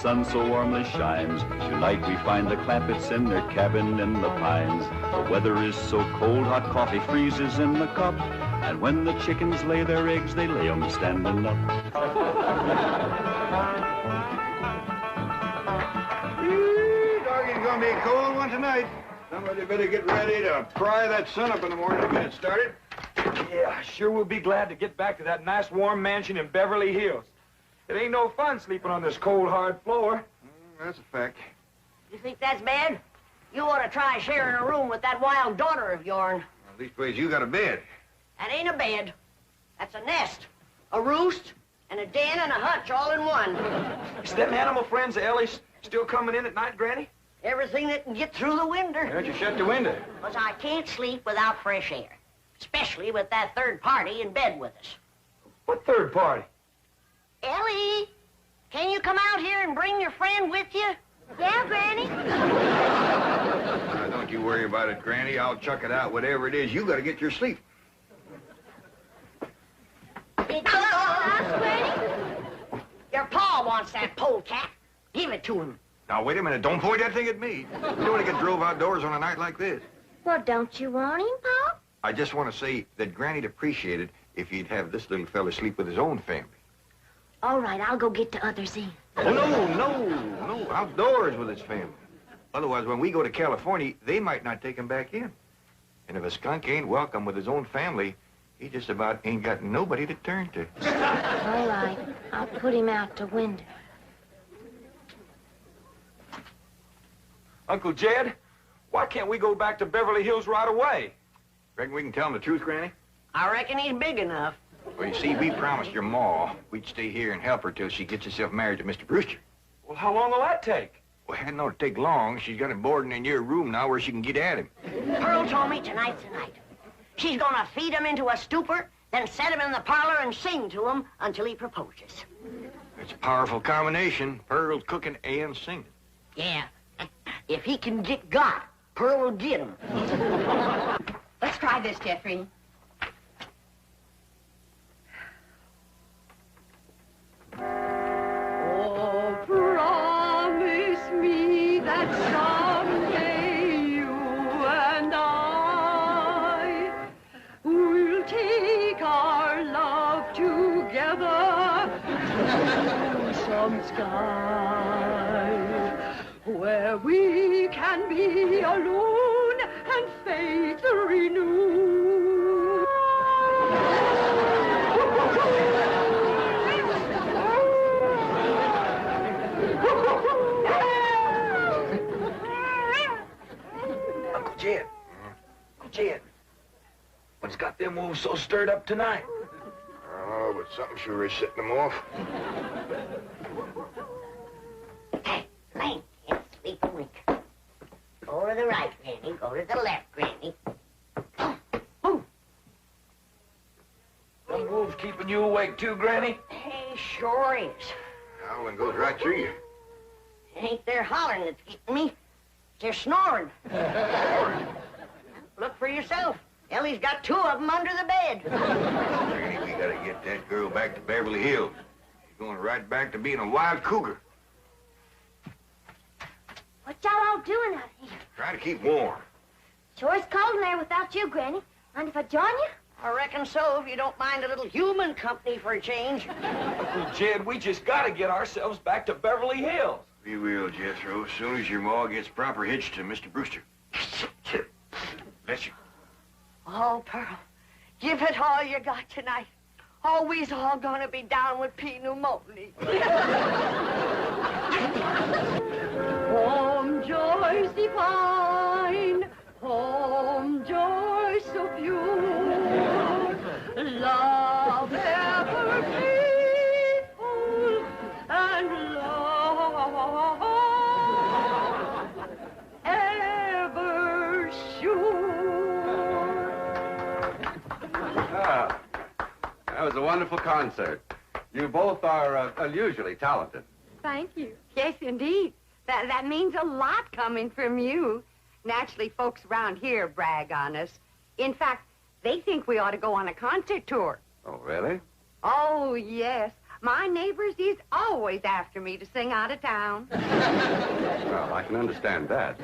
sun so warmly shines. Tonight we find the Clampetts in their cabin in the pines. The weather is so cold, hot coffee freezes in the cup. And when the chickens lay their eggs, they lay 'em standing up. Doggy's gonna be a cold one tonight. Somebody better get ready to pry that sun up in the morning to get it started. Yeah, sure we'll be glad to get back to that nice warm mansion in Beverly Hills. It ain't no fun sleeping on this cold, hard floor. That's a fact. You think that's bad? You ought to try sharing a room with that wild daughter of yourn. Well, leastways, you got a bed. That ain't a bed. That's a nest, a roost, and a den and a hutch all in one. Is them animal friends of Ellie's still coming in at night, Granny? Everything that can get through the window. Why don't you shut the window? Because I can't sleep without fresh air, especially with that third party in bed with us. What third party? Ellie, can you come out here and bring your friend with you? Yeah, Granny. Now, don't you worry about it, Granny. I'll chuck it out. Whatever it is, you got to get your sleep. Granny? Your pa wants that polecat. Give it to him. Now, wait a minute. Don't point that thing at me. You don't want to get drove outdoors on a night like this. Well, don't you want him, Pa? I just want to say that Granny'd appreciate it if he'd have this little fella sleep with his own family. All right, I'll go get the others in. Oh, no. Outdoors with his family. Otherwise, when we go to California, they might not take him back in. And if a skunk ain't welcome with his own family, he just about ain't got nobody to turn to. All right, I'll put him out the window. Uncle Jed, why can't we go back to Beverly Hills right away? Reckon we can tell him the truth, Granny? I reckon he's big enough. Well, you see, we promised your ma we'd stay here and help her till she gets herself married to Mr. Brewster. Well, how long will that take? Well, it hadn't ought to take long. She's got him boarding in your room now where she can get at him. Pearl told me tonight's the night. She's gonna feed him into a stupor, then set him in the parlor and sing to him until he proposes. It's a powerful combination. Pearl cooking and singing. Yeah. If he can get God, Pearl will get him. Let's try this, Jeffrey. Oh, promise me that someday you and I will take our love together to some sky where we can be alone and faith renewed. Uncle Jed, what's got them wolves so stirred up tonight? Oh, but something sure is setting them off. Hey, Lane, sleep a wink. Go to the right, Granny. Go to the left, Granny. Them wolves keeping you awake too, Granny? Hey, sure is. Howling goes right through you. It ain't their hollering that's getting me. They're snoring. Look for yourself. Ellie's got two of them under the bed. Granny, we gotta get that girl back to Beverly Hills. She's going right back to being a wild cougar. What y'all all doing out here? Try to keep warm. Sure it's cold in there without you, Granny. Mind if I join you? I reckon so, if you don't mind a little human company for a change. Uncle Jed, we just gotta get ourselves back to Beverly Hills. We will, Jethro, as soon as your ma gets proper hitched to Mr. Brewster. Bless you. Oh, Pearl, give it all you got tonight. Oh, we's all gonna be down with pneumonia. Home joys divine, home joys so pure, love ever faithful, and love ever sure. Ah, that was a wonderful concert. You both are unusually talented. Thank you. Yes, indeed. That means a lot coming from you. Naturally, folks around here brag on us. In fact, they think we ought to go on a concert tour. Oh, really? Oh, yes. My neighbors is always after me to sing out of town. Well, I can understand that.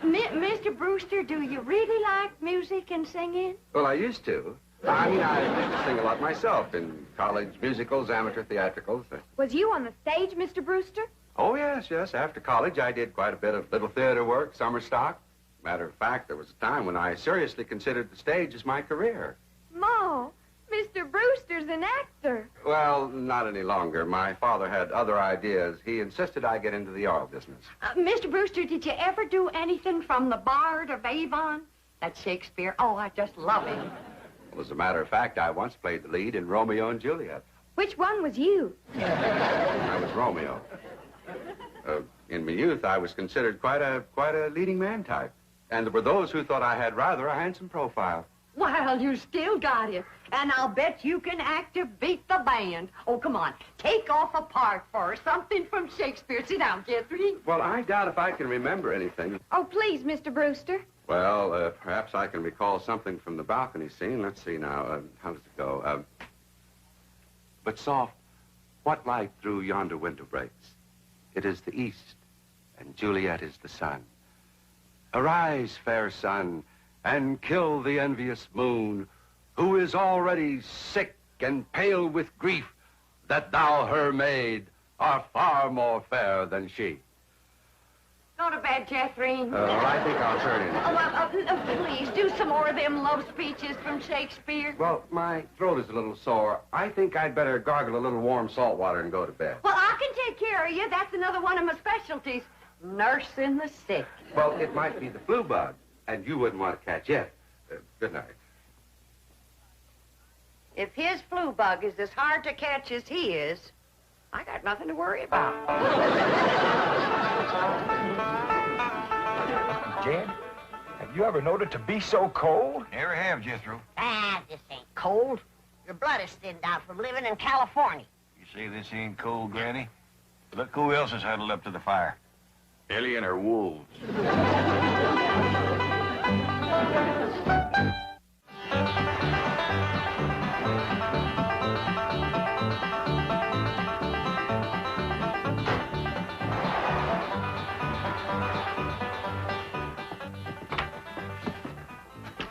Mr. Brewster, do you really like music and singing? Well, I used to. I mean, I used to sing a lot myself in college musicals, amateur theatricals. Was you on the stage, Mr. Brewster? Oh, yes. After college, I did quite a bit of little theater work, summer stock. Matter of fact, there was a time when I seriously considered the stage as my career. Ma, Mr. Brewster's an actor. Well, not any longer. My father had other ideas. He insisted I get into the oil business. Mr. Brewster, did you ever do anything from The Bard of Avon? That's Shakespeare. Oh, I just love him. Well, as a matter of fact, I once played the lead in Romeo and Juliet. Which one was you? I was Romeo. In my youth, I was considered quite a leading man type. And there were those who thought I had rather a handsome profile. Well, you still got it. And I'll bet you can act to beat the band. Oh, come on. Take off a part for her. Something from Shakespeare. Sit down, Jeffrey. Well, I doubt if I can remember anything. Oh, please, Mr. Brewster. Well, perhaps I can recall something from the balcony scene. Let's see now. How does it go? But soft, what light through yonder window breaks? It is the east, and Juliet is the sun. Arise, fair sun, and kill the envious moon, who is already sick and pale with grief, that thou, her maid, art far more fair than she. Go to bed, Jeffrey. I think I'll turn in. Please, do some more of them love speeches from Shakespeare. Well, my throat is a little sore. I think I'd better gargle a little warm salt water and go to bed. Well, I can take care of you. That's another one of my specialties. Nursing the sick. Well, it might be the flu bug, and you wouldn't want to catch it. Good night. If his flu bug is as hard to catch as he is, I got nothing to worry about. Jed, have you ever known it to be so cold? Never have, Jethro. This ain't cold. Your blood is thinned out from living in California. You say this ain't cold, Granny? Look who else is huddled up to the fire. Ellie and her wolves.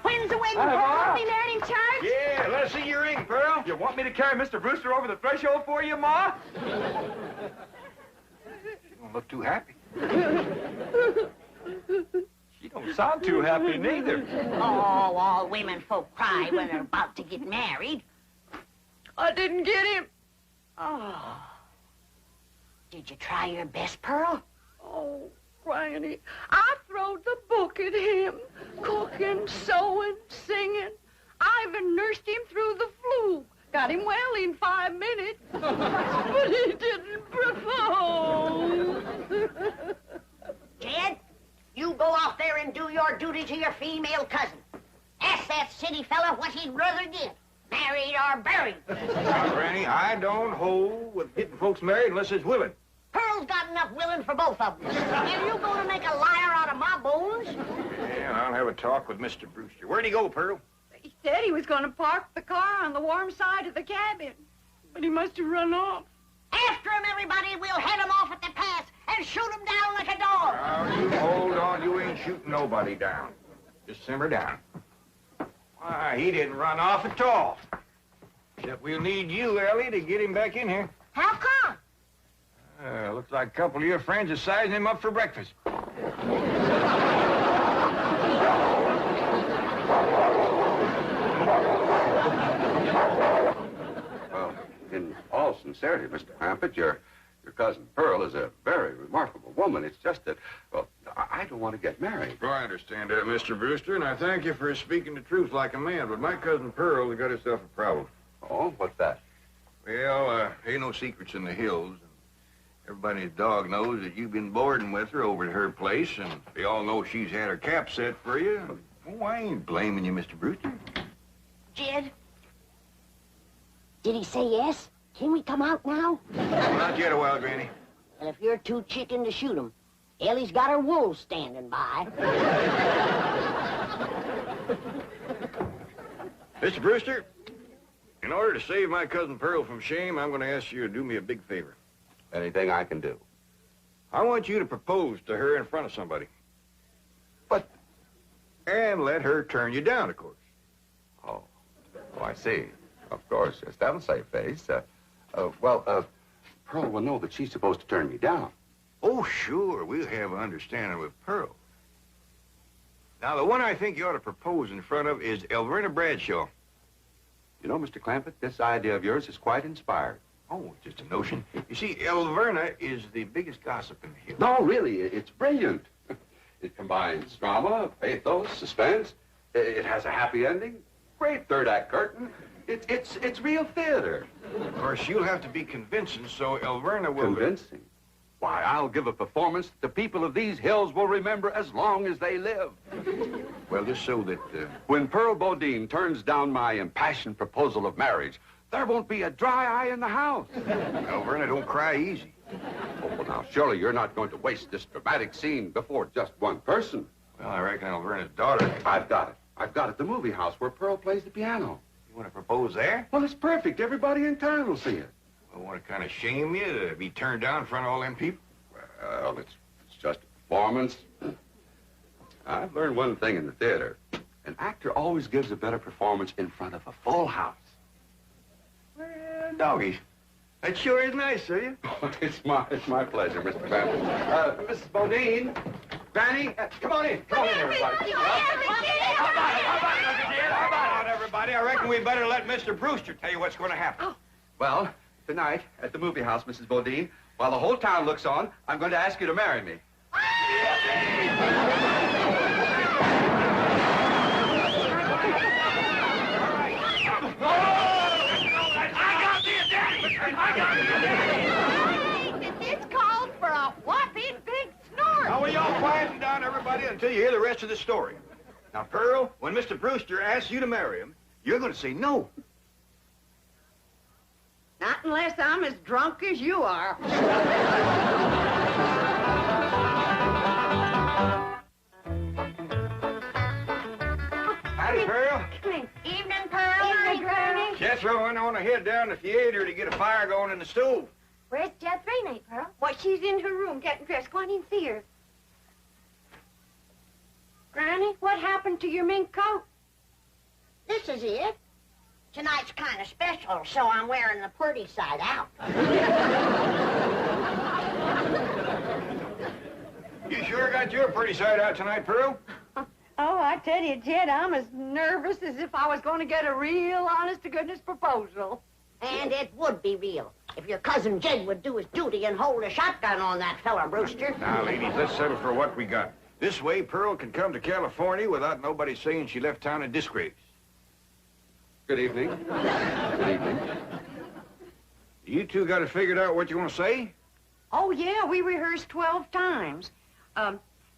When's the wedding, Hi, Pearl? Ma. Are we married in church? Yeah, let us see your ring, Pearl. You want me to carry Mr. Brewster over the threshold for you, Ma? You don't look too happy. She don't sound too happy, neither. Oh, all women folk cry when they're about to get married. I didn't get him. Oh. Did you try your best, Pearl? Oh, Granny, I throwed the book at him. Cooking, sewing, singing. I even nursed him through the flu. Got him well in 5 minutes. But he didn't propose. Jed, you go out there and do your duty to your female cousin. Ask that city fella what he'd rather get, married or buried. Now, Granny, I don't hold with getting folks married unless it's willing. Pearl's got enough willing for both of them. And you going to make a liar out of my bones? Yeah, I'll have a talk with Mr. Brewster. Where'd he go, Pearl? He said he was going to park the car on the warm side of the cabin. But he must have run off. After him, everybody. We'll head him off at the pass and shoot him down like a dog. Now, you hold on. You ain't shooting nobody down. Just simmer down. Why, he didn't run off at all. Except we'll need you, Ellie, to get him back in here. How come? Looks like a couple of your friends are sizing him up for breakfast. Well, in all sincerity, Mr. Clampett, your cousin Pearl is a very remarkable woman. It's just that, well, I don't want to get married. Oh, I understand that, Mr. Brewster, and I thank you for speaking the truth like a man, but my cousin Pearl has got herself a problem. Oh, what's that? Well, ain't no secrets in the hills. Everybody's dog knows that you've been boarding with her over at her place, and they all know she's had her cap set for you. Oh, I ain't blaming you, Mr. Brewster. Jed? Did he say yes? Can we come out now? Not yet a while, Granny. Well, if you're too chicken to shoot him, Ellie's got her wolves standing by. Mr. Brewster, In order to save my cousin Pearl from shame, I'm going to ask you to do me a big favor. Anything I can do. I want you to propose to her in front of somebody. But, And let her turn you down, of course. oh, I see. Of course, yes, that'll save face. Pearl will know that she's supposed to turn me down. Oh, sure, we'll have an understanding with Pearl. Now, the one I think you ought to propose in front of is Elverna Bradshaw. You know, Mr. Clampett, this idea of yours is quite inspired. Oh, just a notion. You see, Elverna is the biggest gossip in the hills. No, really, it's brilliant. It combines drama, pathos, suspense. It has a happy ending. Great third-act curtain. It's real theater. Of course, you'll have to be convincing, so Elverna will... Convincing? Why, I'll give a performance that the people of these hills will remember as long as they live. Well, just so that... When Pearl Bodine turns down my impassioned proposal of marriage, there won't be a dry eye in the house. Elverna, don't cry easy. Oh, well, now, surely you're not going to waste this dramatic scene before just one person. Well, I reckon Elverna's daughter... I've got it. I've got it. The movie house where Pearl plays the piano. You want to propose there? Well, it's perfect. Everybody in town will see it. I want to kind of shame you to be turned down in front of all them people. Well, it's just a performance. I've learned one thing in the theater. An actor always gives a better performance in front of a full house. Well, doggies, that sure is nice of you. It's my pleasure, Mr. Clampett. Mrs. Bodine, Granny, come on in. Come on in, everybody. How about it, everybody? I reckon we better let Mr. Brewster tell you what's going to happen. Well, tonight at the movie house, Mrs. Bodine, while the whole town looks on, I'm going to ask you to marry me. It's called for a whopping big snort. Now, will y'all quieten down, everybody, until you hear the rest of the story. Now, Pearl, when Mr. Brewster asks you to marry him, you're going to say no. Not unless I'm as drunk as you are. Howdy, Pearl. Evening, Pearl. Evening, Granny. Jethro went on to head down to the theater to get a fire going in the stove. Where's Jethro, Pearl? Why, she's in her room getting dressed. Go on in and see her. Granny, what happened to your mink coat? This is it. Tonight's kind of special, so I'm wearing the pretty side out. You sure got your pretty side out tonight, Pearl? Oh, I tell you, Jed, I'm as nervous as if I was going to get a real honest-to-goodness proposal. And it would be real if your cousin Jed would do his duty and hold a shotgun on that fella, Brewster. Now, ladies, let's settle for what we got. This way, Pearl can come to California without nobody saying she left town in disgrace. Good evening. Good evening. You two got it figured out what you want to say? Oh, yeah, we rehearsed 12 times.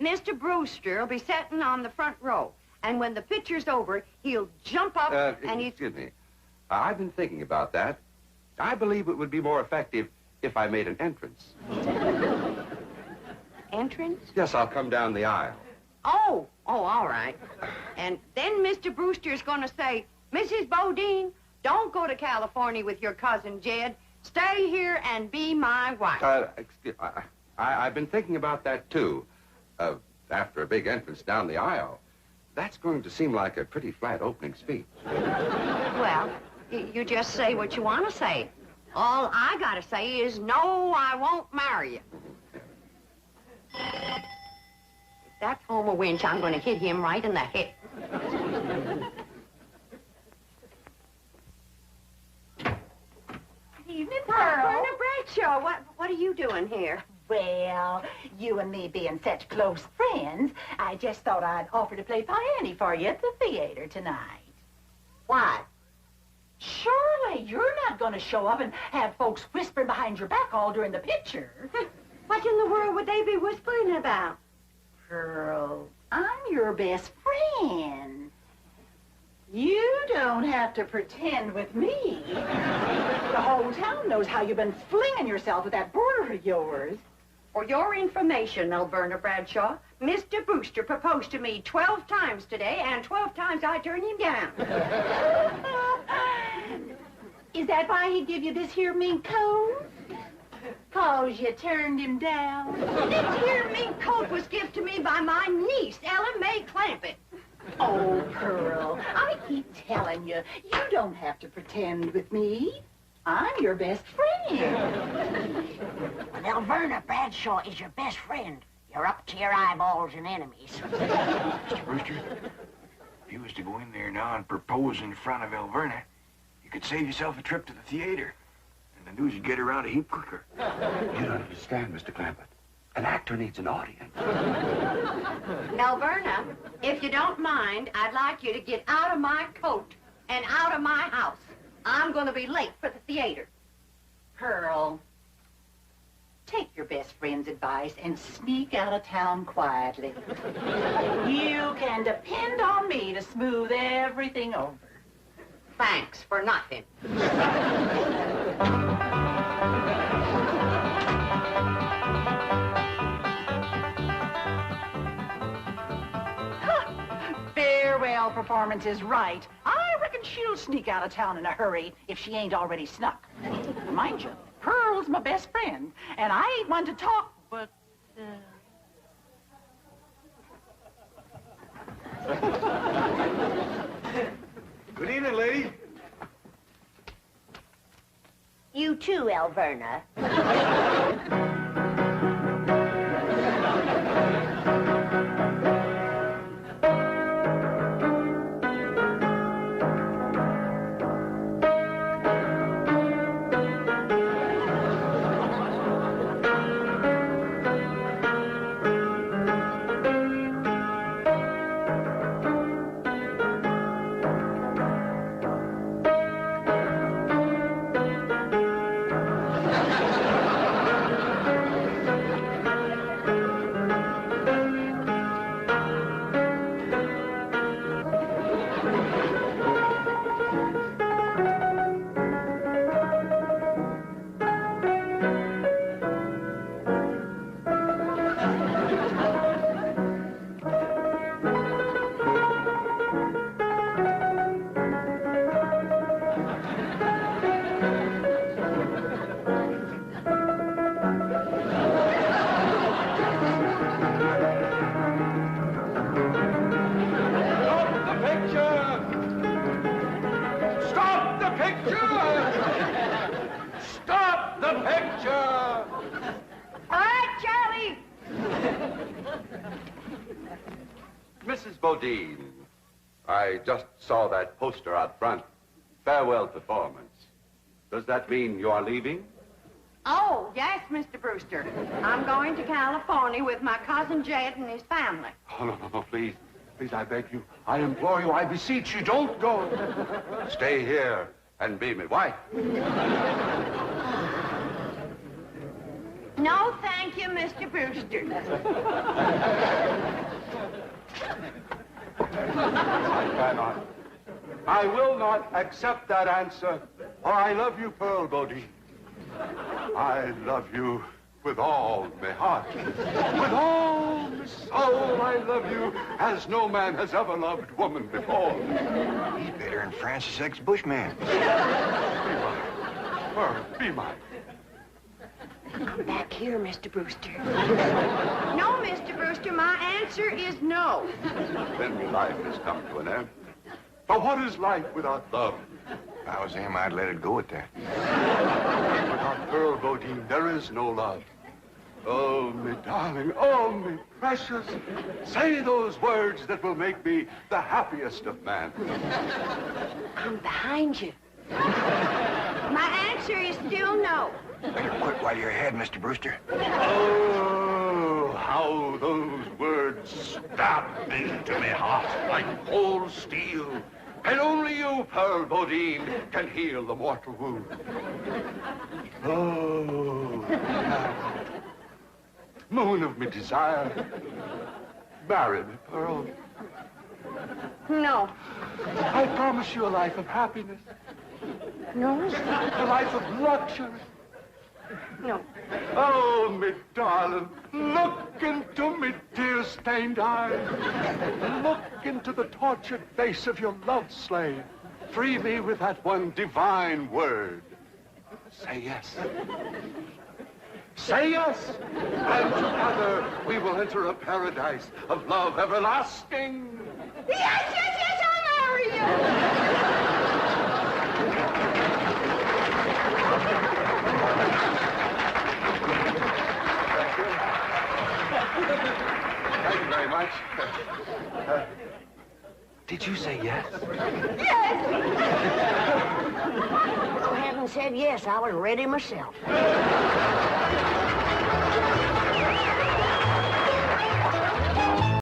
Mr. Brewster will be sitting on the front row, and when the picture's over, he'll jump up and he's... Excuse me. I've been thinking about that. I believe it would be more effective if I made an entrance. Entrance? Yes, I'll come down the aisle. Oh, all right. And then Mr. Brewster's going to say, Mrs. Bodine, don't go to California with your cousin Jed. Stay here and be my wife. I've been thinking about that, too. After a big entrance down the aisle, that's going to seem like a pretty flat opening speech. Well, you just say what you want to say. All I got to say is, no, I won't marry you. If that's Homer Winch, I'm going to hit him right in the head. Evening, Pearl. Berna Bradshaw, what are you doing here? Well, you and me being such close friends, I just thought I'd offer to play Piany for you at the theater tonight. Why? Surely you're not going to show up and have folks whispering behind your back all during the picture. What in the world would they be whispering about? Pearl, I'm your best friend. You don't have to pretend with me. The whole town knows how you've been flinging yourself with that boarder of yours. For your information, Berna Bradshaw, Mr. Brewster proposed to me 12 times today, and 12 times I turned him down. Is that why he give you this here mink coat? 'Cause you turned him down? This here mink coat was given to me by my niece, Ellen Mae Clampett. Oh, Pearl, I keep telling you, you don't have to pretend with me. I'm your best friend. Well, Elverna Bradshaw is your best friend. You're up to your eyeballs in enemies. Mr. Brewster, if you was to go in there now and propose in front of Elverna, you could save yourself a trip to the theater. And the news would get around a heap quicker. You don't understand, Mr. Clampett. An actor needs an audience. Elverna, if you don't mind, I'd like you to get out of my coat and out of my house. I'm going to be late for the theater. Pearl, take your best friend's advice and sneak out of town quietly. You can depend on me to smooth everything over. Thanks for nothing. Farewell performance is right. I reckon she'll sneak out of town in a hurry if she ain't already snuck. Mind you, Pearl's my best friend, and I ain't one to talk, but... Good evening, lady. You too, Elverna. Mrs. Bodine, I just saw that poster out front. Farewell performance. Does that mean you are leaving? Oh, yes, Mr. Brewster. I'm going to California with my cousin Jed and his family. Oh, no, please. Please, I beg you. I implore you. I beseech you. Don't go. Stay here and be my wife. No, thank you, Mr. Brewster. I cannot. I will not accept that answer, for I love you, Pearl Bodine. I love you with all my heart. With all my soul, I love you as no man has ever loved woman before. He's better than Francis X. Bushman. Be mine. Pearl, be mine. Come back here, Mr. Brewster. No, Mr. Brewster, my answer is no. Then life has come to an end. For what is life without love? If I was him, I'd let it go at that. Without Pearl Bodine, there is no love. Oh, me darling, oh, me precious. Say those words that will make me the happiest of men. I'm behind you. My answer is still no. Better quit while you're ahead, Mr. Brewster. Oh, how those words stabbed into me heart like cold steel. And only you, Pearl Bodine, can heal the mortal wound. Oh, moon of me desire, marry me, Pearl. No. I promise you a life of happiness. No? A life of luxury. No. Oh, me darling, look into me tear-stained eyes. Look into the tortured face of your love slave. Free me with that one divine word. Say yes. Say yes, and together we will enter a paradise of love everlasting. Yes, yes, yes, I'll marry you. Thank you very much. Did you say yes? I haven't said yes. I was ready myself.